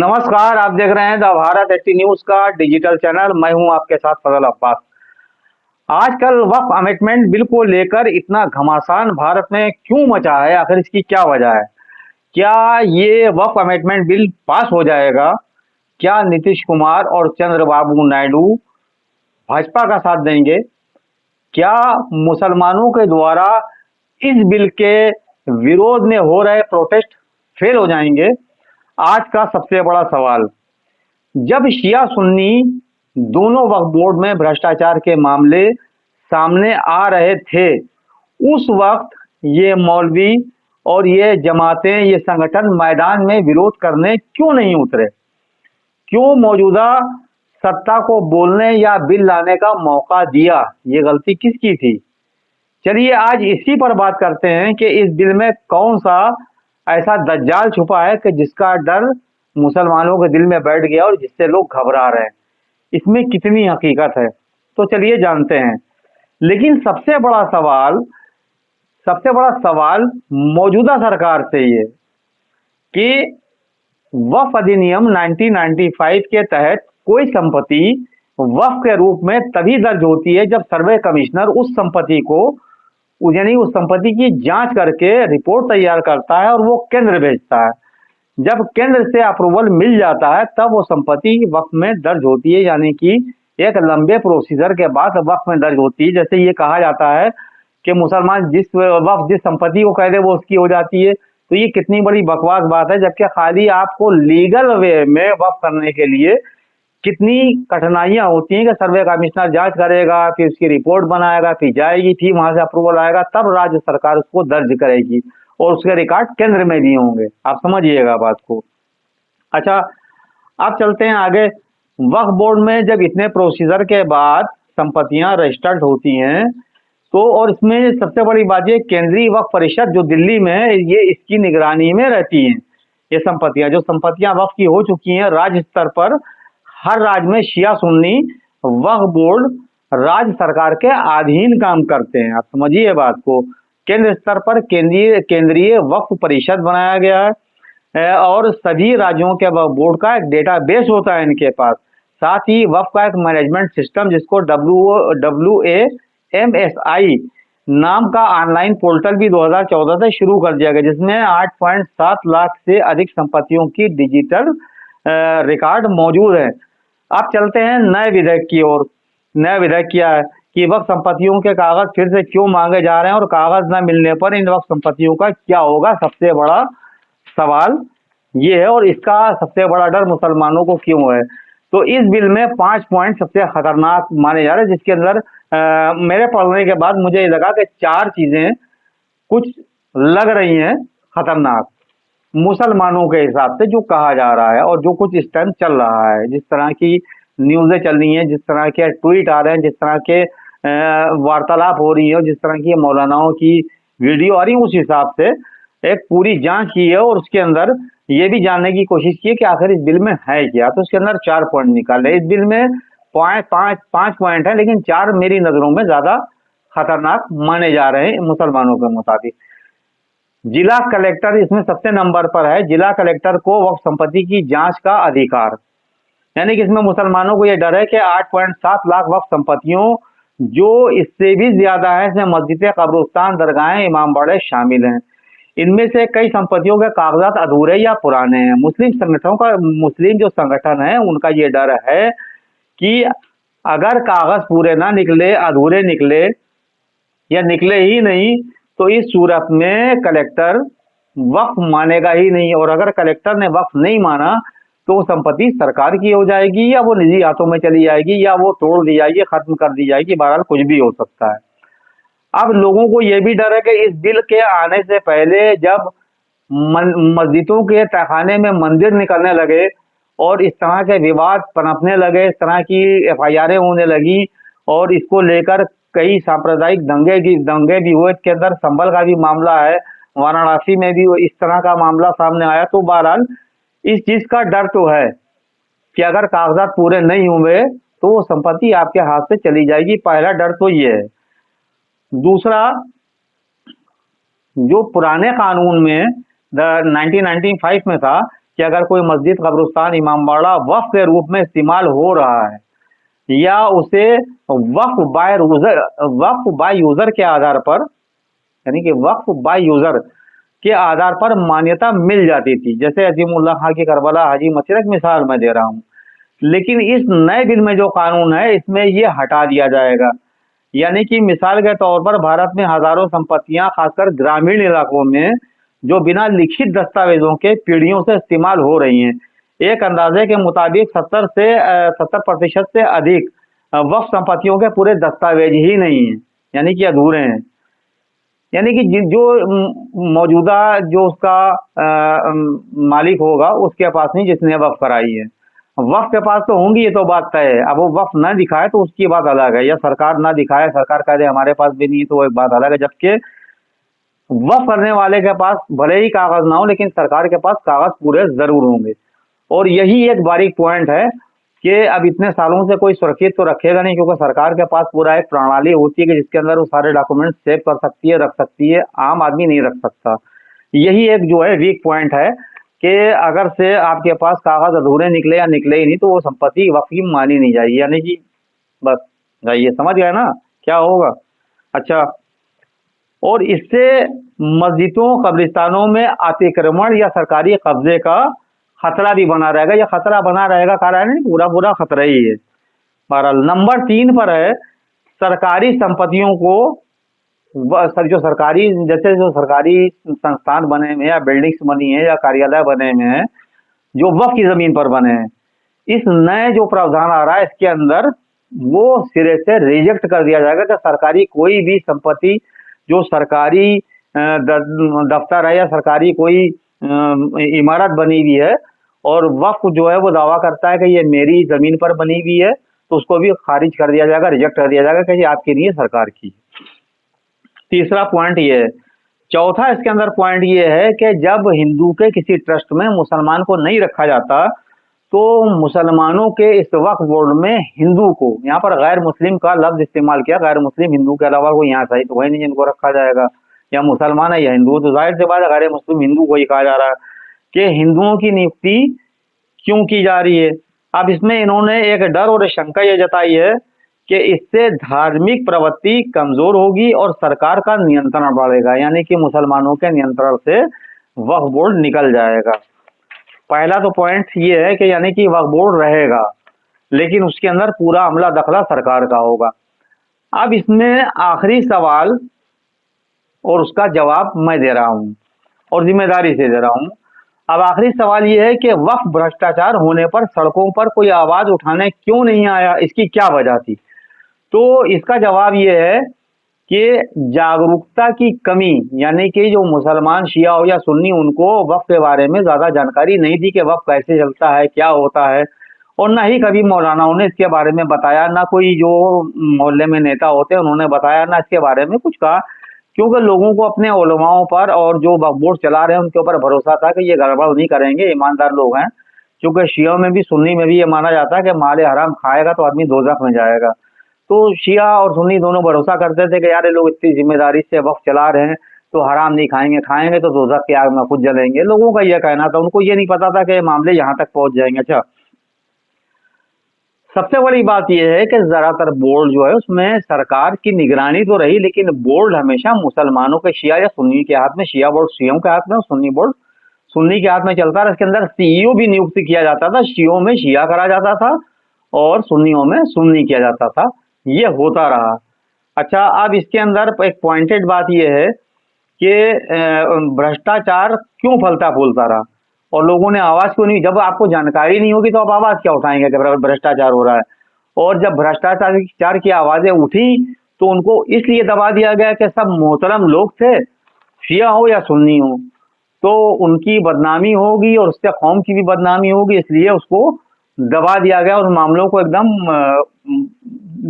नमस्कार, आप देख रहे हैं द भारत 80 न्यूज का डिजिटल चैनल। मैं हूं आपके साथ फजल अब्बास। आजकल वक्फ अमेंडमेंट बिल को लेकर इतना घमासान भारत में क्यों मचा है? आखिर इसकी क्या वजह है? क्या ये वक्फ अमेंडमेंट बिल पास हो जाएगा? क्या नीतीश कुमार और चंद्रबाबू नायडू भाजपा का साथ देंगे? क्या मुसलमानों के द्वारा इस बिल के विरोध में हो रहे प्रोटेस्ट फेल हो जाएंगे? आज का सबसे बड़ा सवाल। जब शिया सुन्नी दोनों वक्फ बोर्ड में भ्रष्टाचार के मामले सामने आ रहे थे, उस वक्त ये मौलवी और ये जमातें, ये संगठन मैदान में विरोध करने क्यों नहीं उतरे? क्यों मौजूदा सत्ता को बोलने या बिल लाने का मौका दिया? ये गलती किसकी थी? चलिए आज इसी पर बात करते हैं कि इस बिल में कौन सा ऐसा दज्जाल छुपा है कि जिसका डर मुसलमानों के दिल में बैठ गया और जिससे लोग घबरा रहे हैं। इसमें कितनी हकीकत है, तो चलिए जानते हैं। लेकिन सबसे बड़ा सवाल मौजूदा सरकार से ये कि वक्फ अधिनियम 1995 के तहत कोई संपत्ति वक्फ के रूप में तभी दर्ज होती है जब सर्वे कमिश्नर उस संपत्ति को यानी उस संपत्ति की जांच करके रिपोर्ट तैयार करता है और वो केंद्र भेजता है। जब केंद्र से अप्रूवल मिल जाता है तब वो संपत्ति वक्फ में दर्ज होती है, यानी कि एक लंबे प्रोसीजर के बाद वक्फ में दर्ज होती है। जैसे ये कहा जाता है कि मुसलमान जिस संपत्ति को कह दे वो उसकी हो जाती है, तो ये कितनी बड़ी बकवास बात है। जबकि खाली आपको लीगल वे में वक्फ करने के लिए कितनी कठिनाइयां होती हैं कि सर्वे कमिश्नर जांच करेगा, फिर उसकी रिपोर्ट बनाएगा, फिर जाएगी, फिर वहां से अप्रूवल आएगा, तब राज्य सरकार उसको दर्ज करेगी और उसके रिकॉर्ड केंद्र में भी होंगे। आप समझिएगा बात को। अच्छा, अब चलते हैं आगे। वक्फ बोर्ड में जब इतने प्रोसीजर के बाद संपत्तियां रजिस्टर्ड होती हैं तो, और इसमें सबसे बड़ी बात ये, केंद्रीय वक्फ परिषद जो दिल्ली में है, ये इसकी निगरानी में रहती हैं। ये जो संपत्तियां वक्फ की हो चुकी हैं राज्य स्तर पर, हर राज्य में शिया सुन्नी वक्फ बोर्ड राज्य सरकार के अधीन काम करते हैं। आप समझिए बात को। केंद्र स्तर पर केंद्रीय वक्फ परिषद बनाया गया है और सभी राज्यों के वक्फ बोर्ड का एक डेटाबेस होता है इनके पास। साथ ही वक्फ का एक मैनेजमेंट सिस्टम जिसको WAMSI नाम का ऑनलाइन पोर्टल भी 2014 से शुरू कर दिया गया, जिसमें 8.7 लाख से अधिक संपत्तियों की डिजिटल रिकॉर्ड मौजूद है। अब चलते हैं नए विधेयक की ओर। नया विधेयक क्या है कि वक्फ संपत्तियों के कागज फिर से क्यों मांगे जा रहे हैं और कागज न मिलने पर इन वक्फ संपत्तियों का क्या होगा? सबसे बड़ा सवाल ये है, और इसका सबसे बड़ा डर मुसलमानों को क्यों है? तो इस बिल में 5 पॉइंट सबसे खतरनाक माने जा रहे हैं, जिसके अंदर मेरे पढ़ने के बाद मुझे लगा कि 4 चीजें कुछ लग रही हैं खतरनाक मुसलमानों के हिसाब से, जो कहा जा रहा है और जो कुछ इस टाइम चल रहा है, जिस तरह की न्यूज़ें चल रही हैं, जिस तरह के ट्वीट आ रहे हैं, जिस तरह के वार्तालाप हो रही है, जिस तरह की मौलानाओं की वीडियो आ रही है, उस हिसाब से एक पूरी जांच की है और उसके अंदर ये भी जानने की कोशिश की है कि आखिर इस बिल में है क्या। तो उसके अंदर 4 पॉइंट निकाले। इस बिल में पांच पॉइंट है, लेकिन 4 मेरी नजरों में ज्यादा खतरनाक माने जा रहे हैं मुसलमानों के मुताबिक। जिला कलेक्टर इसमें सबसे नंबर पर है। जिला कलेक्टर को वक्फ संपत्ति की जांच का अधिकार, यानी कि इसमें मुसलमानों को यह डर है कि 8.7 लाख वक्फ संपत्तियों, जो इससे भी ज्यादा है, इसमें मस्जिदें, कब्रिस्तान, दरगाहें, इमामबाड़े शामिल हैं। इनमें से कई संपत्तियों के कागजात अधूरे या पुराने हैं। मुस्लिम जो संगठन है उनका ये डर है कि अगर कागज पूरे ना निकले, अधूरे निकले या निकले ही नहीं, तो इस सूरत में कलेक्टर वक्फ मानेगा ही नहीं, और अगर कलेक्टर ने वक्फ नहीं माना तो संपत्ति सरकार की हो जाएगी या वो निजी हाथों में चली जाएगी या वो तोड़ दी जाएगी, खत्म कर दी जाएगी। बहरहाल कुछ भी हो सकता है। अब लोगों को यह भी डर है कि इस बिल के आने से पहले जब मस्जिदों के तहखाने में मंदिर निकलने लगे और इस तरह के विवाद पनपने लगे, इस तरह की FIR होने लगी और इसको लेकर कई सांप्रदायिक दंगे भी हुए। इसके अंदर संभल का भी मामला है, वाराणसी में भी इस तरह का मामला सामने आया। तो बहरहाल इस चीज का डर तो है कि अगर कागजात पूरे नहीं हुए तो वो संपत्ति आपके हाथ से चली जाएगी। पहला डर तो ये है। दूसरा, जो पुराने कानून में 1995 में था कि अगर कोई मस्जिद, कब्रिस्तान, इमामबाड़ा वक्फ के रूप में इस्तेमाल हो रहा है या उसे वक्फ बाय यूजर के आधार पर, यानी कि वक्फ बाय यूजर के आधार पर मान्यता मिल जाती थी, जैसे अजीमुल्लाह खां की करबला हाजी मस्जिद, एक मिसाल मैं दे रहा हूँ। लेकिन इस नए बिल में जो कानून है इसमें ये हटा दिया जाएगा। यानी कि मिसाल के तौर पर भारत में हजारों संपत्तियां खासकर ग्रामीण इलाकों में जो बिना लिखित दस्तावेजों के पीढ़ियों से इस्तेमाल हो रही हैं। एक अंदाजे के मुताबिक 70% से अधिक वक्फ संपत्तियों के पूरे दस्तावेज ही नहीं हैं, यानी कि अधूरे हैं। यानी कि जो मौजूदा जो उसका मालिक होगा उसके पास नहीं जिसने वक्फ कराई है। वक्फ के पास तो होंगी, ये तो बात तय है। अब वो वक्फ ना दिखाए तो उसकी बात अलग है, या सरकार ना दिखाए, सरकार कह दे हमारे पास भी नहीं है, तो वो एक बात अलग है। जबकि वक्फ करने वाले के पास भले ही कागज ना हो लेकिन सरकार के पास कागज पूरे जरूर होंगे। और यही एक बारीक पॉइंट है कि अब इतने सालों से कोई सुरक्षित तो रखेगा नहीं, क्योंकि सरकार के पास पूरा एक प्रणाली होती है कि जिसके अंदर वो सारे डॉक्यूमेंट सेव कर सकती है, रख सकती है। आम आदमी नहीं रख सकता। यही एक जो है वीक पॉइंट है कि अगर से आपके पास कागज अधूरे निकले या निकले ही नहीं तो वो संपत्ति वक्फ की मानी नहीं जाएगी। यानी कि बस ये समझ गए ना क्या होगा। अच्छा, और इससे मस्जिदों, कब्रिस्तानों में अतिक्रमण या सरकारी कब्जे का खतरा भी बना रहेगा। या खतरा बना रहेगा, कारण नहीं, पूरा पूरा खतरा ही है। बहरहाल नंबर 3 पर है सरकारी संपत्तियों को जो सरकारी, जैसे जो सरकारी संस्थान बने हैं या बिल्डिंग्स बनी है या कार्यालय बने हुए हैं जो वक्फ की जमीन पर बने हैं, इस नए जो प्रावधान आ रहा है इसके अंदर वो सिरे से रिजेक्ट कर दिया जाएगा कि सरकारी कोई भी संपत्ति जो सरकारी दफ्तर है या सरकारी कोई इमारत बनी हुई है और वक्फ जो है वो दावा करता है कि ये मेरी जमीन पर बनी हुई है, तो उसको भी खारिज कर दिया जाएगा, रिजेक्ट कर दिया जाएगा कि ये आपकी नहीं है, सरकार की। तीसरा पॉइंट ये है। चौथा इसके अंदर पॉइंट ये है कि जब हिंदू के किसी ट्रस्ट में मुसलमान को नहीं रखा जाता तो मुसलमानों के इस वक्फ बोर्ड में हिंदू को, यहाँ पर गैर मुस्लिम का लफ्ज इस्तेमाल किया, गैर मुस्लिम हिंदू के अलावा कोई यहाँ सही तो वही नहीं जिनको रखा जाएगा, या मुसलमान है या हिंदू, तो जाहिर सी बात है गैर मुस्लिम हिंदू को ही कहा जा रहा है कि हिंदुओं की नियुक्ति क्यों की जा रही है। अब इसमें इन्होंने एक डर और शंका ये जताई है कि इससे धार्मिक प्रवृत्ति कमजोर होगी और सरकार का नियंत्रण बढ़ेगा, यानी कि मुसलमानों के नियंत्रण से वक्फ बोर्ड निकल जाएगा। पहला तो पॉइंट ये है कि यानी कि वक्फ बोर्ड रहेगा लेकिन उसके अंदर पूरा अमला दखला सरकार का होगा। अब इसमें आखिरी सवाल और उसका जवाब मैं दे रहा हूं और जिम्मेदारी से दे रहा हूं। अब आखिरी सवाल ये है कि वक्फ भ्रष्टाचार होने पर सड़कों पर कोई आवाज उठाने क्यों नहीं आया, इसकी क्या वजह थी? तो इसका जवाब ये है कि जागरूकता की कमी, यानी कि जो मुसलमान शिया हो या सुन्नी उनको वक्फ के बारे में ज्यादा जानकारी नहीं थी कि वक्फ कैसे चलता है, क्या होता है, और ना ही कभी मौलानाओं ने इसके बारे में बताया, ना कोई जो मोहल्ले में नेता होते हैं उन्होंने बताया, ना इसके बारे में कुछ कहा, क्योंकि लोगों को अपने उलमाओं पर और जो वक्फ बोर्ड चला रहे हैं उनके ऊपर भरोसा था कि ये गड़बड़ नहीं करेंगे, ईमानदार लोग हैं। क्योंकि शिया में भी सुन्नी में भी ये माना जाता है कि माले हराम खाएगा तो आदमी दोज़ख में जाएगा। तो शिया और सुन्नी दोनों भरोसा करते थे कि यार ये लोग इतनी जिम्मेदारी से वक्फ चला रहे हैं तो हराम नहीं खाएंगे, खाएंगे तो दोज़ख की आग में खुद जलेंगे। लोगों का यह कहना था, उनको ये नहीं पता था कि मामले यहाँ तक पहुंच जाएंगे। अच्छा, सबसे बड़ी बात यह है कि ज्यादातर बोर्ड जो है उसमें सरकार की निगरानी तो रही, लेकिन बोर्ड हमेशा मुसलमानों के, शिया या सुन्नी के हाथ में, शिया बोर्ड शियों के हाथ में और सुन्नी बोर्ड सुन्नी के हाथ में चलता रहा। इसके अंदर सीईओ भी नियुक्त किया जाता था, शियों में शिया करा जाता था और सुन्नियों में सुन्नी किया जाता था, ये होता रहा। अच्छा, अब इसके अंदर एक पॉइंटेड बात यह है कि भ्रष्टाचार क्यों फलता फूलता रहा और लोगों ने आवाज क्यों नहीं? जब आपको जानकारी नहीं होगी तो आप आवाज क्या उठाएंगे कि भ्रष्टाचार हो रहा है? और जब भ्रष्टाचार की आवाजें उठी तो उनको इसलिए दबा दिया गया कि सब मोहतरम लोग थे, शिया हो या सुन्नी हो, तो उनकी बदनामी होगी और उससे कौम की भी बदनामी होगी, इसलिए उसको दबा दिया गया और मामलों को एकदम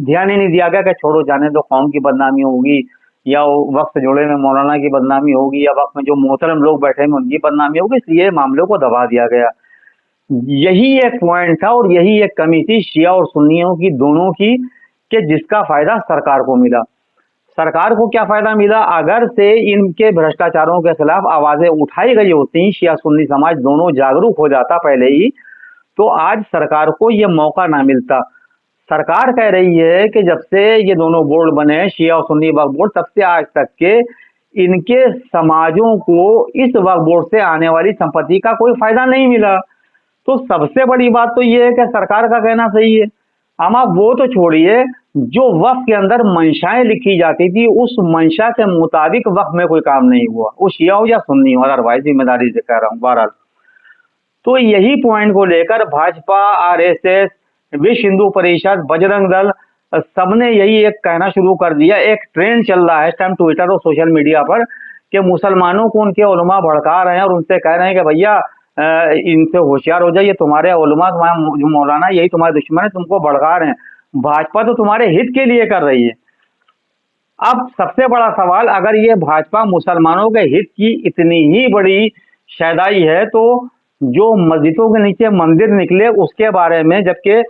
ध्यान ही नहीं दिया गया कि छोड़ो जाने दो, कौम की बदनामी होगी या वक्त जोड़े में मौलाना की बदनामी होगी या वक्त में जो मोहतरम लोग बैठे हैं उनकी बदनामी होगी, इसलिए मामलों को दबा दिया गया। यही एक पॉइंट था और यही एक कमी थी शिया और सुन्नियों की दोनों की कि जिसका फायदा सरकार को मिला। सरकार को क्या फायदा मिला? अगर से इनके भ्रष्टाचारों के खिलाफ आवाजें उठाई गई होती, शिया सुन्नी समाज दोनों जागरूक हो जाता पहले ही, तो आज सरकार को ये मौका ना मिलता। सरकार कह रही है कि जब से ये दोनों बोर्ड बने, शिया और सुन्नी वक्फ बोर्ड, तब से आज तक के इनके समाजों को इस वक्फ बोर्ड से आने वाली संपत्ति का कोई फायदा नहीं मिला। तो सबसे बड़ी बात तो ये है कि सरकार का कहना सही है। हम आप वो तो छोड़िए, जो वक्फ के अंदर मंशाएं लिखी जाती थी, उस मंशा के मुताबिक वक्फ में कोई काम नहीं हुआ, वो शिया हो या सुन्नी हो, अदरवाइज जिम्मेदारी से कह रहा हूँ। बहरहाल तो यही पॉइंट को लेकर भाजपा, आरएसएस, विश्व हिंदू परिषद, बजरंग दल, सबने यही एक कहना शुरू कर दिया। एक ट्रेंड चल रहा है इस टाइम ट्विटर और सोशल मीडिया पर कि मुसलमानों को उनके उलमा भड़का रहे हैं और उनसे कह रहे हैं कि भैया इनसे होशियार हो जाइए, तुम्हारे उलमा, तुम्हारे जो मौलाना, यही तुम्हारे दुश्मन है, तुमको भड़का रहे हैं। भाजपा तो तुम्हारे हित के लिए कर रही है। अब सबसे बड़ा सवाल, अगर ये भाजपा मुसलमानों के हित की इतनी ही बड़ी शैदाई है, तो जो मस्जिदों के नीचे मंदिर निकले उसके बारे में, जबकि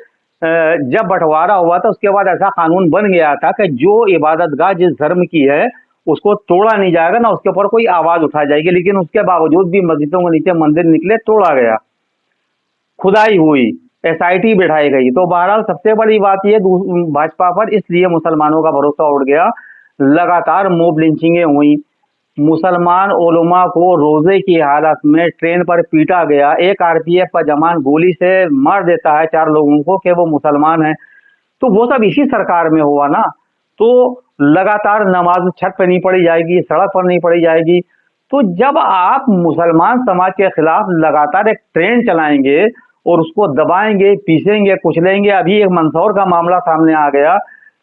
जब बंटवारा हुआ था उसके बाद ऐसा कानून बन गया था कि जो इबादतगाह जिस धर्म की है उसको तोड़ा नहीं जाएगा, ना उसके ऊपर कोई आवाज उठाई जाएगी। लेकिन उसके बावजूद भी मस्जिदों के नीचे मंदिर निकले, तोड़ा गया, खुदाई हुई, एसआईटी बैठाई गई। तो बहरहाल सबसे बड़ी बात ये भाजपा पर इसलिए मुसलमानों का भरोसा उड़ गया। लगातार मोब लिंचिंगें हुई, मुसलमान उलमा को रोजे की हालत में ट्रेन पर पीटा गया। एक आरपीएफ का जवान गोली से मार देता है 4 लोगों को कि वो मुसलमान है। तो वो सब इसी सरकार में हुआ ना। तो लगातार नमाज छत पर नहीं पढ़ी जाएगी, सड़क पर नहीं पढ़ी जाएगी। तो जब आप मुसलमान समाज के खिलाफ लगातार एक ट्रेंड चलाएंगे और उसको दबाएंगे, पीसेंगे, कुचलेंगे। अभी एक मंदसौर का मामला सामने आ गया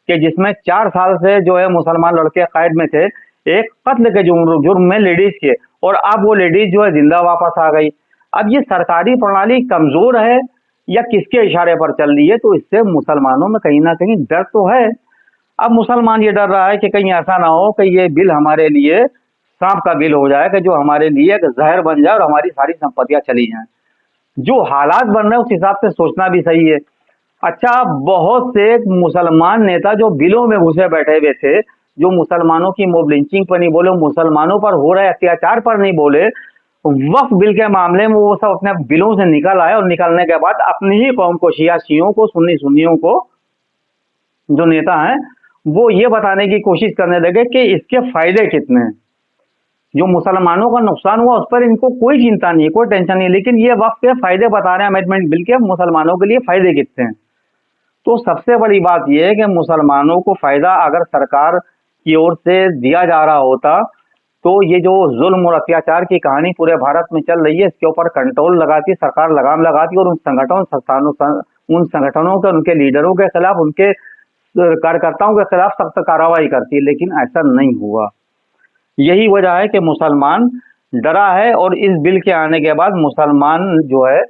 कि जिसमें 4 साल से जो है मुसलमान लड़के कैद में थे, एक कत्ल के जुर्म में लेडीज के, और अब वो लेडीज जो है जिंदा वापस आ गई। अब ये सरकारी प्रणाली कमजोर है या किसके इशारे पर चल रही है? तो इससे मुसलमानों में कहीं ना कहीं डर तो है। अब मुसलमान ये डर रहा है कि कहीं ऐसा ना हो कि ये बिल हमारे लिए सांप का बिल हो जाए, कि जो हमारे लिए एक जहर बन जाए और हमारी सारी संपत्तियां चली जाएं। जो हालात बन रहे हैं उस हिसाब से सोचना भी सही है। अच्छा, बहुत से मुसलमान नेता जो बिलों में घुसे बैठे हुए थे, जो मुसलमानों की मोब लिंचिंग पर नहीं बोले, मुसलमानों पर हो रहे अत्याचार पर नहीं बोले, वक्फ बिल के मामले में वो सब अपने बिलों से निकल आए और निकलने के बाद अपनी ही कौम को, शिया शियों को, सुन्नी सुन्नियों को, जो नेता हैं वो ये बताने की कोशिश करने लगे कि इसके फायदे कितने हैं। जो मुसलमानों का नुकसान हुआ उस पर इनको कोई चिंता नहीं है, कोई टेंशन नहीं है, लेकिन ये वक्फ के फायदे बता रहे हैं अमेंडमेंट बिल के, मुसलमानों के लिए फायदे कितने हैं। तो सबसे बड़ी बात यह है कि मुसलमानों को फायदा अगर सरकार की ओर से दिया जा रहा होता, तो ये जो जुल्म और अत्याचार की कहानी पूरे भारत में चल रही है, इसके ऊपर कंट्रोल लगाती सरकार, लगाम लगाती और उन संगठनों के, उनके लीडरों के खिलाफ, उनके कार्यकर्ताओं के खिलाफ सख्त कार्रवाई करती है। लेकिन ऐसा नहीं हुआ। यही वजह है कि मुसलमान डरा है और इस बिल के आने के बाद मुसलमान जो है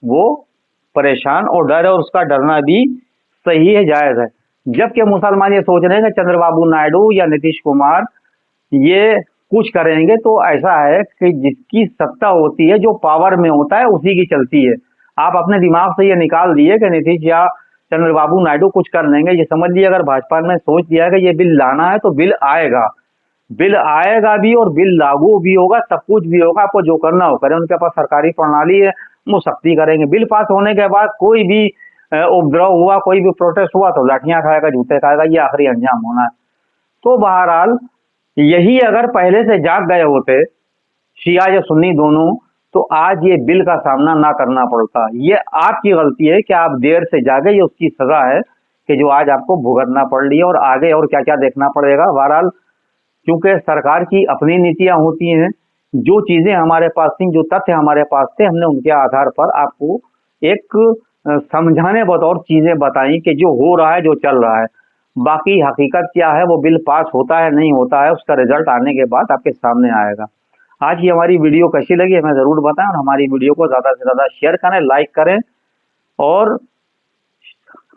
वो परेशान और डर है, और उसका डरना भी सही है, जायज है। जबकि मुसलमान ये सोच रहे हैं कि चंद्रबाबू नायडू या नीतीश कुमार ये कुछ करेंगे, तो ऐसा है कि जिसकी सत्ता होती है, जो पावर में होता है, उसी की चलती है। आप अपने दिमाग से ये निकाल दिए कि नीतीश या चंद्रबाबू नायडू कुछ कर लेंगे, ये समझ लिया। अगर भाजपा ने सोच लिया है कि ये बिल लाना है तो बिल आएगा, बिल आएगा भी और बिल लागू भी होगा, सब कुछ भी होगा। आपको जो करना हो करें, उनके पास सरकारी प्रणाली है, वो सख्ती करेंगे। बिल पास होने के बाद कोई भी उपद्रव हुआ, कोई भी प्रोटेस्ट हुआ तो लाठियां खाएगा, जूते खाएगा, ये आखिरी अंजाम होना है। तो बहरहाल यही अगर पहले से जाग गए होते, शिया या सुन्नी दोनों, तो आज ये बिल का सामना ना करना पड़ता। ये आपकी गलती है कि आप देर से जागे, ये उसकी सजा है कि जो आज आपको भुगतना पड़ रही है, और आगे और क्या क्या देखना पड़ेगा। बहरहाल क्योंकि सरकार की अपनी नीतियां होती हैं, जो चीजें हमारे पास थी, जो तथ्य हमारे पास थे, हमने उनके आधार पर आपको एक समझाने बतौर चीजें बताई कि जो हो रहा है, जो चल रहा है। बाकी हकीकत क्या है, वो बिल पास होता है नहीं होता है, उसका रिजल्ट आने के बाद आपके सामने आएगा। आज की हमारी वीडियो कैसी लगी हमें जरूर बताएं, और हमारी वीडियो को ज्यादा से ज्यादा शेयर करें, लाइक करें, और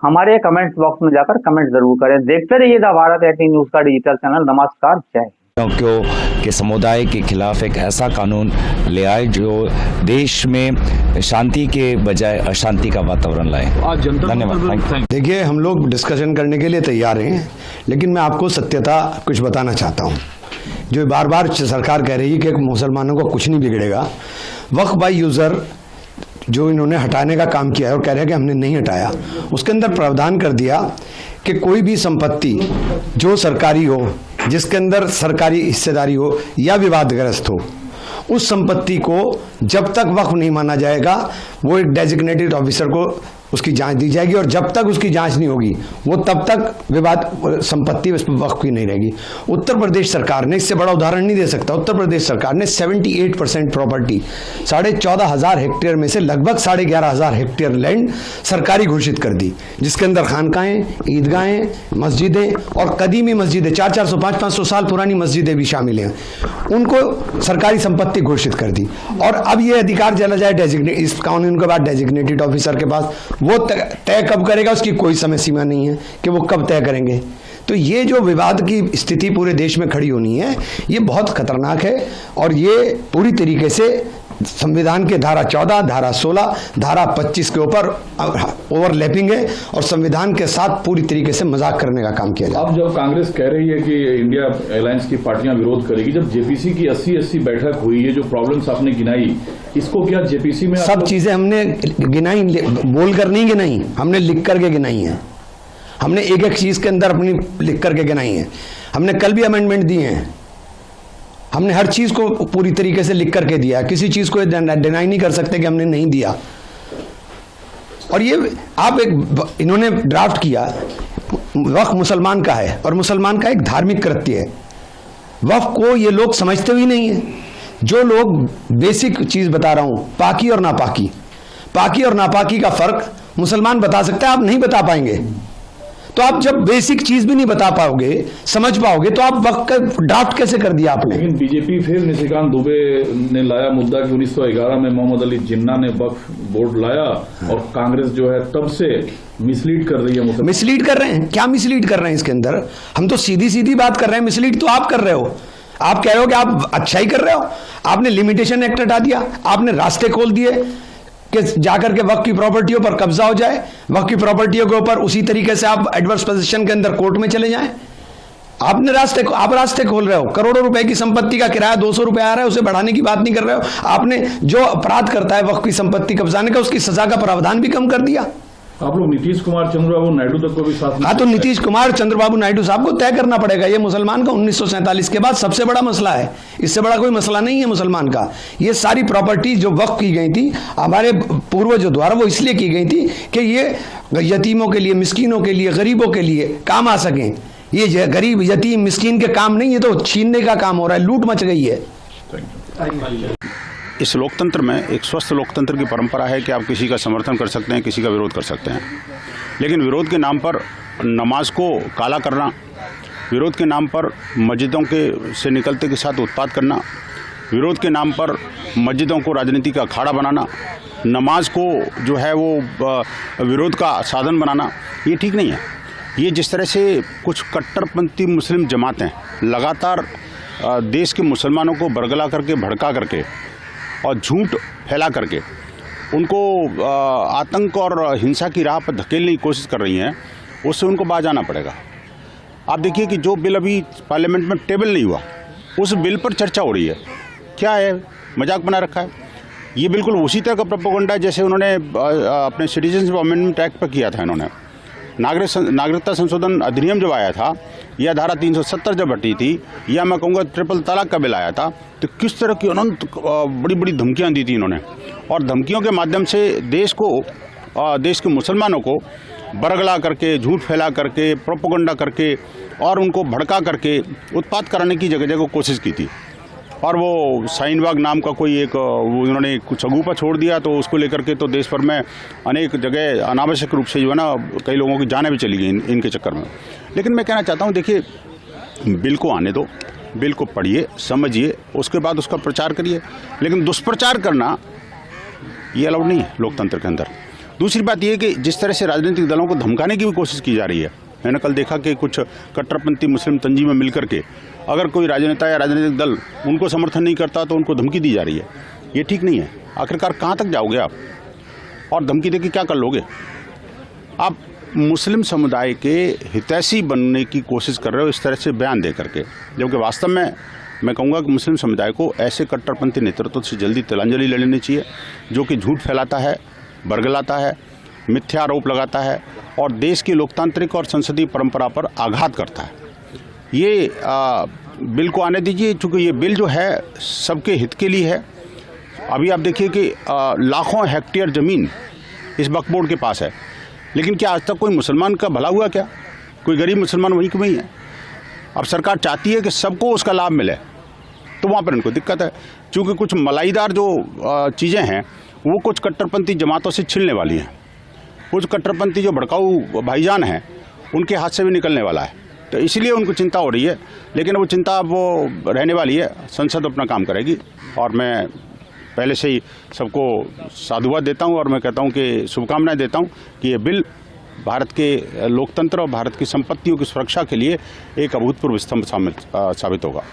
हमारे कमेंट बॉक्स में जाकर कमेंट जरूर करें। देखते रहिए द भारत 18 न्यूज का डिजिटल चैनल। नमस्कार, जय हिंद। के समुदाय के खिलाफ एक ऐसा कानून ले आए जो देश में शांति के बजाय अशांति का वातावरण लाए। धन्यवाद। देखिए, हम लोग डिस्कशन करने के लिए तैयार हैं, लेकिन मैं आपको सत्यता कुछ बताना चाहता हूँ। जो बार बार सरकार कह रही है कि मुसलमानों को कुछ नहीं बिगड़ेगा, वक्फ बाय यूज़र जो इन्होंने हटाने का काम किया है और कह रहे हैं कि हमने नहीं हटाया, उसके अंदर प्रावधान कर दिया कि कोई भी संपत्ति जो सरकारी हो, जिसके अंदर सरकारी हिस्सेदारी हो या विवादग्रस्त हो, उस संपत्ति को जब तक वक्फ नहीं माना जाएगा वो एक डेजिग्नेटेड ऑफिसर को उसकी जांच दी जाएगी, और जब तक उसकी जांच नहीं होगी वो तब तक विवाद संपत्ति वक्फ की नहीं रहेगी। उत्तर प्रदेश सरकार ने, इससे बड़ा उदाहरण नहीं दे सकता, उत्तर प्रदेश सरकार ने 78% प्रॉपर्टी 14,500 हेक्टेयर में से लगभग 11,500 हेक्टेयर लैंड सरकारी घोषित कर दी, जिसके अंदर खानकाएं, ईदगाहें, मस्जिदें और कदीमी मस्जिदें 400, 500 साल पुरानी मस्जिदें भी शामिल हैं, उनको सरकारी संपत्ति घोषित कर दी। और अब ये अधिकार चला जाए डेजिग्नेट, इस कानून के बाद डेजिग्नेटेड ऑफिसर के पास, वो तय कब करेगा उसकी कोई समय सीमा नहीं है कि वो कब तय करेंगे। तो ये जो विवाद की स्थिति पूरे देश में खड़ी होनी है, ये बहुत खतरनाक है, और ये पूरी तरीके से संविधान के धारा 14, धारा 16, धारा 25 के ऊपर ओवरलैपिंग है, और संविधान के साथ पूरी तरीके से मजाक करने का काम किया जाए। अब जब कांग्रेस कह रही है कि इंडिया अलायंस की पार्टियां विरोध करेगी, जब जेपीसी की 80 बैठक हुई है, जो प्रॉब्लम्स आपने गिनाई, इसको क्या जेपीसी में सब चीजें हमने गिनाई, बोलकर नहीं गिनाई, हमने लिख करके गिनाई है। हमने एक एक चीज के अंदर अपनी लिख करके गिनाई है। हमने कल भी अमेंडमेंट दिए हैं, हमने हर चीज को पूरी तरीके से लिख करके दिया, किसी चीज को डिनाई नहीं कर सकते कि हमने नहीं दिया। और ये आप इन्होंने ड्राफ्ट किया, वक्फ मुसलमान का है और मुसलमान का एक धार्मिक कृत्य है। वक्फ को ये लोग समझते भी नहीं है। जो लोग बेसिक चीज बता रहा हूं, पाकी और नापाकी, पाकी और नापाकी का फर्क मुसलमान बता सकता है, आप नहीं बता पाएंगे। तो आप जब बेसिक चीज भी नहीं बता पाओगे, समझ पाओगे, तो आप वक्त का ड्राफ्ट कैसे कर दिया आपने? लेकिन बीजेपी फिर निशिकांत दुबे ने लाया मुद्दा कि 1911 में मोहम्मद अली जिन्ना ने वक्फ बोर्ड लाया, और कांग्रेस जो है तब से मिसलीड कर रही है। मिसलीड कर रहे हैं? क्या मिसलीड कर रहे हैं इसके अंदर? हम तो सीधी सीधी बात कर रहे हैं, मिसलीड तो आप कर रहे हो। आप कह रहे हो कि आप अच्छा ही कर रहे हो, आपने लिमिटेशन एक्ट हटा दिया, आपने रास्ते खोल दिए कि जाकर के वक्फ की प्रॉपर्टियों पर कब्जा हो जाए, वक्फ की प्रॉपर्टियों के ऊपर उसी तरीके से आप एडवर्स पोजीशन के अंदर कोर्ट में चले जाएं। आपने आप रास्ते खोल रहे हो। करोड़ों रुपए की संपत्ति का किराया 200 रुपए आ रहा है, उसे बढ़ाने की बात नहीं कर रहे हो। आपने जो अपराध करता है वक्फ की संपत्ति कब्जाने का, उसकी सजा का प्रावधान भी कम कर दिया। आप लोग नीतीश कुमार, चंद्रबाबू नायडू तक को भी साथ में, हाँ, तो नीतीश कुमार, चंद्रबाबू नायडू साहब को तय करना पड़ेगा। ये मुसलमान का 1947 के बाद सबसे बड़ा मसला है, इससे बड़ा कोई मसला नहीं है मुसलमान का। ये सारी प्रॉपर्टी जो वक्फ की गई थी हमारे पूर्वजों द्वारा, वो इसलिए की गई थी कि ये यतीमों के लिए, मिस्कीनों के लिए, गरीबों के लिए काम आ सकें। ये गरीब, यतीम, मिस्कीन के काम नहीं, ये तो छीनने का काम हो रहा है, लूट मच गई है। इस लोकतंत्र में, एक स्वस्थ लोकतंत्र की परंपरा है कि आप किसी का समर्थन कर सकते हैं, किसी का विरोध कर सकते हैं, लेकिन विरोध के नाम पर नमाज को काला करना, विरोध के नाम पर मस्जिदों के से निकलते के साथ उत्पात करना, विरोध के नाम पर मस्जिदों को राजनीति का अखाड़ा बनाना, नमाज को जो है वो विरोध का साधन बनाना, ये ठीक नहीं है। ये जिस तरह से कुछ कट्टरपंथी मुस्लिम जमातें लगातार देश के मुसलमानों को बरगला करके, भड़का करके और झूठ फैला करके उनको आतंक और हिंसा की राह पर धकेलने की कोशिश कर रही हैं, उससे उनको बाज आना पड़ेगा। आप देखिए कि जो बिल अभी पार्लियामेंट में टेबल नहीं हुआ, उस बिल पर चर्चा हो रही है। क्या है? मजाक बना रखा है। ये बिल्कुल उसी तरह का प्रोपेगेंडा जैसे उन्होंने अपने सिटीजनशिप अमेंडमेंट एक्ट पर किया था। इन्होंने नागरिकता संशोधन अधिनियम जब आया था, या धारा 370 जब हटी थी, या मैं कहूँगा ट्रिपल तलाक का बिल आया था, तो किस तरह की अनंत बड़ी बड़ी धमकियाँ दी थी इन्होंने, और धमकियों के माध्यम से देश के मुसलमानों को बरगला करके, झूठ फैला करके, प्रोपेगेंडा करके और उनको भड़का करके उत्पात कराने की जगह जगह कोशिश की थी। और वो शाहीन-बाग नाम का कोई एक उन्होंने कुछ अगूपा छोड़ दिया, तो उसको लेकर के तो देश भर में अनेक जगह अनावश्यक रूप से जो है ना, कई लोगों की जानें भी चली गई इनके चक्कर में। लेकिन मैं कहना चाहता हूँ, देखिए, बिल को आने दो, बिल को पढ़िए, समझिए, उसके बाद उसका प्रचार करिए, लेकिन दुष्प्रचार करना ये अलाउड नहीं है लोकतंत्र के अंदर। दूसरी बात यह कि जिस तरह से राजनीतिक दलों को धमकाने की भी कोशिश की जा रही है, मैंने कल देखा कि कुछ कट्टरपंथी मुस्लिम तंजीमें मिलकर के अगर कोई राजनेता या राजनीतिक दल उनको समर्थन नहीं करता तो उनको धमकी दी जा रही है। ये ठीक नहीं है। आखिरकार कहाँ तक जाओगे आप, और धमकी देके क्या कर लोगे? आप मुस्लिम समुदाय के हितैषी बनने की कोशिश कर रहे हो इस तरह से बयान दे करके, जबकि वास्तव में मैं कहूँगा कि मुस्लिम समुदाय को ऐसे कट्टरपंथी नेतृत्व से जल्दी तिलांजलि ले लेनी चाहिए जो कि झूठ फैलाता है, बरगलाता है, मिथ्या आरोप लगाता है और देश की लोकतांत्रिक और संसदीय परंपरा पर आघात करता है। ये बिल को आने दीजिए, क्योंकि ये बिल जो है सबके हित के लिए है। अभी आप देखिए कि लाखों हेक्टेयर ज़मीन इस वक्फ बोर्ड के पास है, लेकिन क्या आज तक कोई मुसलमान का भला हुआ क्या? कोई गरीब मुसलमान वहीं के वहीं है। अब सरकार चाहती है कि सबको उसका लाभ मिले, तो वहाँ पर इनको दिक्कत है, क्योंकि कुछ मलाईदार जो चीज़ें हैं वो कुछ कट्टरपंथी जमातों से छिलने वाली हैं। कुछ कट्टरपंथी जो भड़काऊ भाईजान हैं उनके हाथ से भी निकलने वाला है, तो इसलिए उनको चिंता हो रही है। लेकिन वो चिंता वो रहने वाली है, संसद अपना काम करेगी। और मैं पहले से ही सबको साधुवाद देता हूँ और मैं कहता हूँ कि शुभकामनाएं देता हूँ कि ये बिल भारत के लोकतंत्र और भारत की संपत्तियों की सुरक्षा के लिए एक अभूतपूर्व स्तंभ साबित होगा।